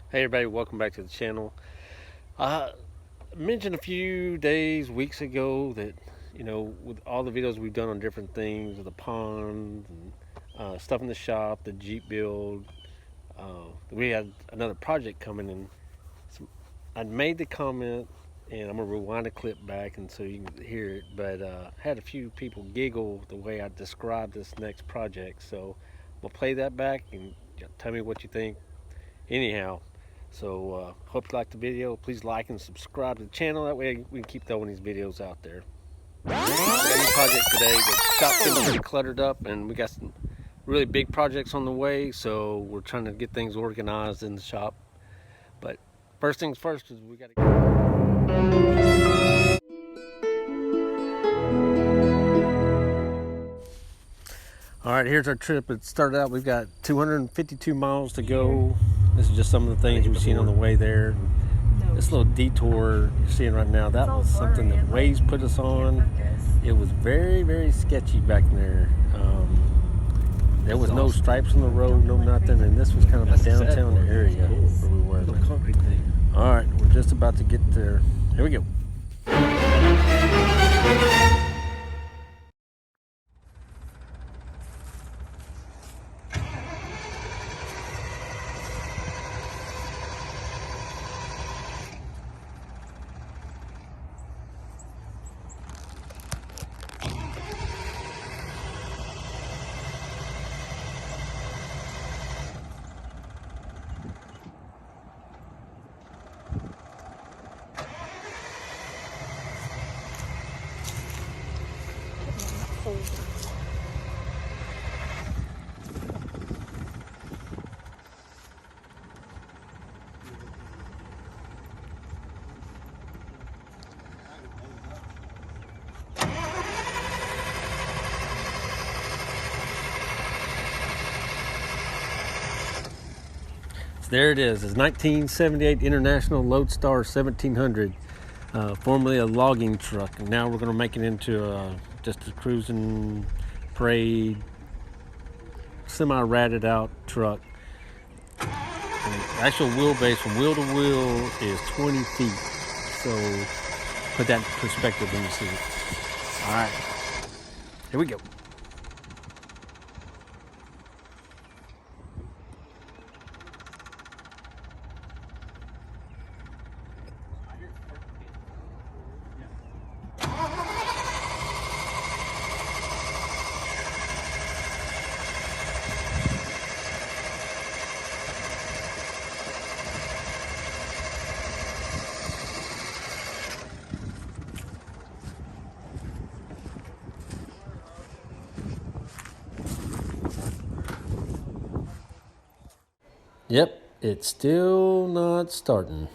Hey everybody, welcome back to the channel. I mentioned a few weeks ago that, with all the videos we've done on different things, the ponds and stuff in the shop, the Jeep build, we had another project coming and I'd made the comment and I'm going to rewind the clip back and so you can hear it, but had a few people giggle the way I described this next project. So we'll play that back and tell me what you think. Anyhow, so hope you liked the video. Please like and subscribe to the channel. That way we can keep throwing these videos out there. We got a new project today. The shop's getting pretty cluttered up and we got some really big projects on the way. So we're trying to get things organized in the shop. But first things first is we got to... All right, here's our trip. It started out, we've got 252 miles to go. This is just some of the things we've seen on the way there. This little detour you're seeing right now, that was something that Waze put us on. It was very, very sketchy back there. There was no stripes on the road, no nothing, and this was kind of a downtown area where we were. All right, we're just about to get there. Here we go. There it is. It's 1978 International Loadstar 1700, formerly a logging truck. And now we're going to make it into just a cruising parade, semi-ratted out truck. And the actual wheelbase from wheel to wheel is 20 feet. So put that in perspective when you see it. All right, here we go. Yep, it's still not starting.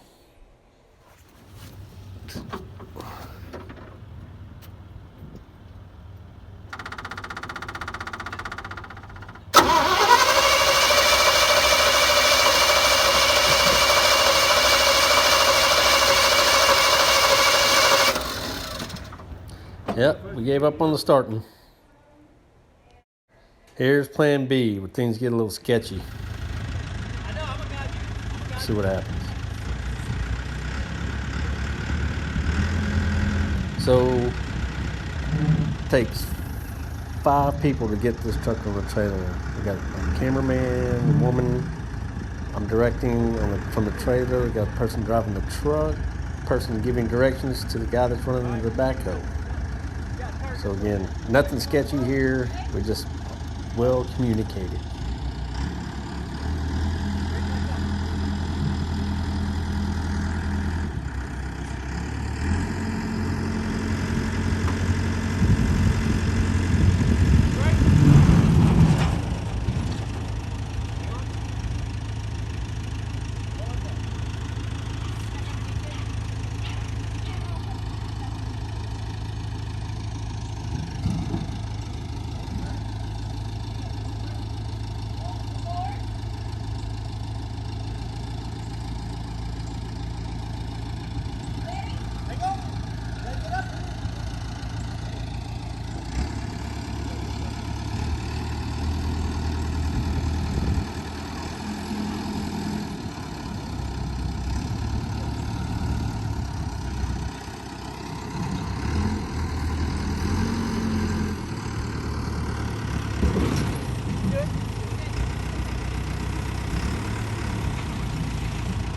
Yep, we gave up on the starting. Here's plan B, where things get a little sketchy. See what happens. So it takes 5 people to get this truck on the trailer. We got a cameraman, a woman. I'm directing from the trailer. We got a person driving the truck, a person giving directions to the guy that's running the backhoe. So again, nothing sketchy here. We just well communicated.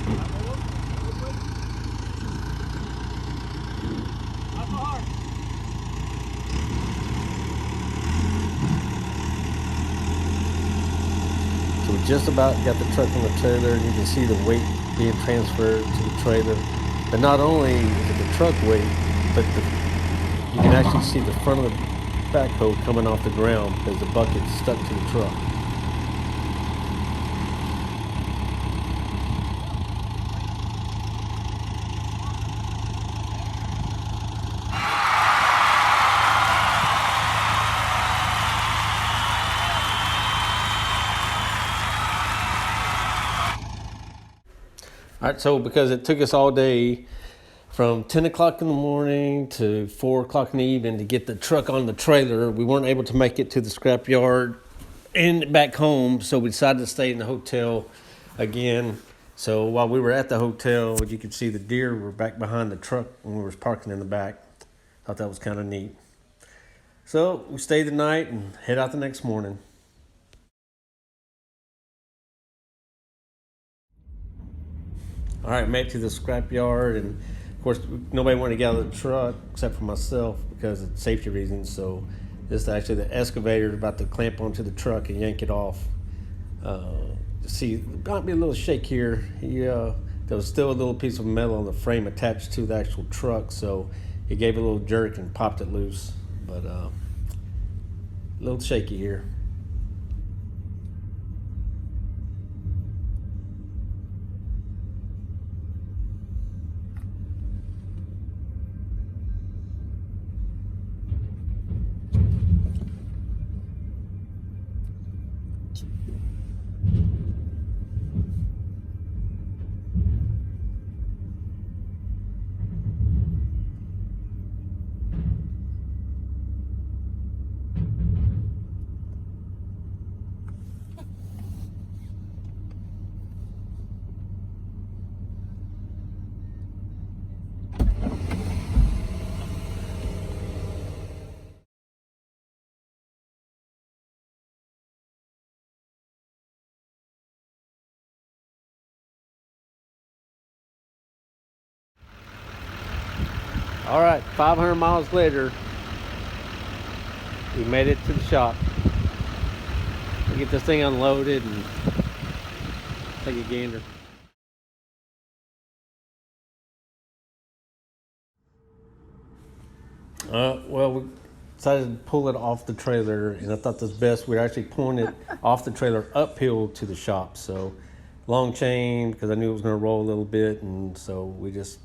So we just about got the truck on the trailer, and you can see the weight being transferred to the trailer. But not only is it the truck weight, but you can actually see the front of the backhoe coming off the ground because the bucket's stuck to the truck. All right, so because it took us all day from 10 o'clock in the morning to 4 o'clock in the evening to get the truck on the trailer, we weren't able to make it to the scrap yard and back home, so we decided to stay in the hotel again. So while we were at the hotel, you could see the deer were back behind the truck when we were parking in the back. Thought that was kind of neat. So we stayed the night and head out the next morning. All right, made it to the scrap yard, and of course nobody wanted to get out of the truck except for myself because of safety reasons. So this is actually the excavator about to clamp onto the truck and yank it off. See, might be a little shake here. There was still a little piece of metal on the frame attached to the actual truck, so it gave a little jerk and popped it loose. But a little shaky here. All right, 500 miles later, we made it to the shop. We'll get this thing unloaded and take a gander. Well, we decided to pull it off the trailer, and I thought this best. We actually pulling it off the trailer uphill to the shop. So long chain because I knew it was going to roll a little bit, and so we just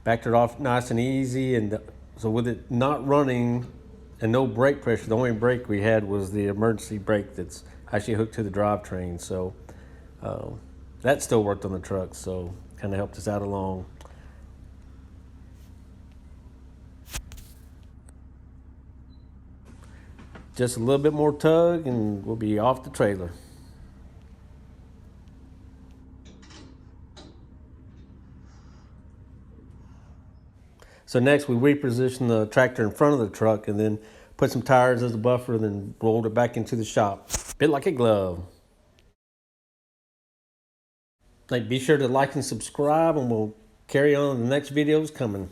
backed it off nice and easy. And so with it not running and no brake pressure, the only brake we had was the emergency brake that's actually hooked to the drivetrain. So that still worked on the truck, so kind of helped us out along. Just a little bit more tug and we'll be off the trailer. So next we repositioned the tractor in front of the truck and then put some tires as a buffer and then rolled it back into the shop. Bit like a glove. Be sure to like and subscribe, and we'll carry on. The next video's coming.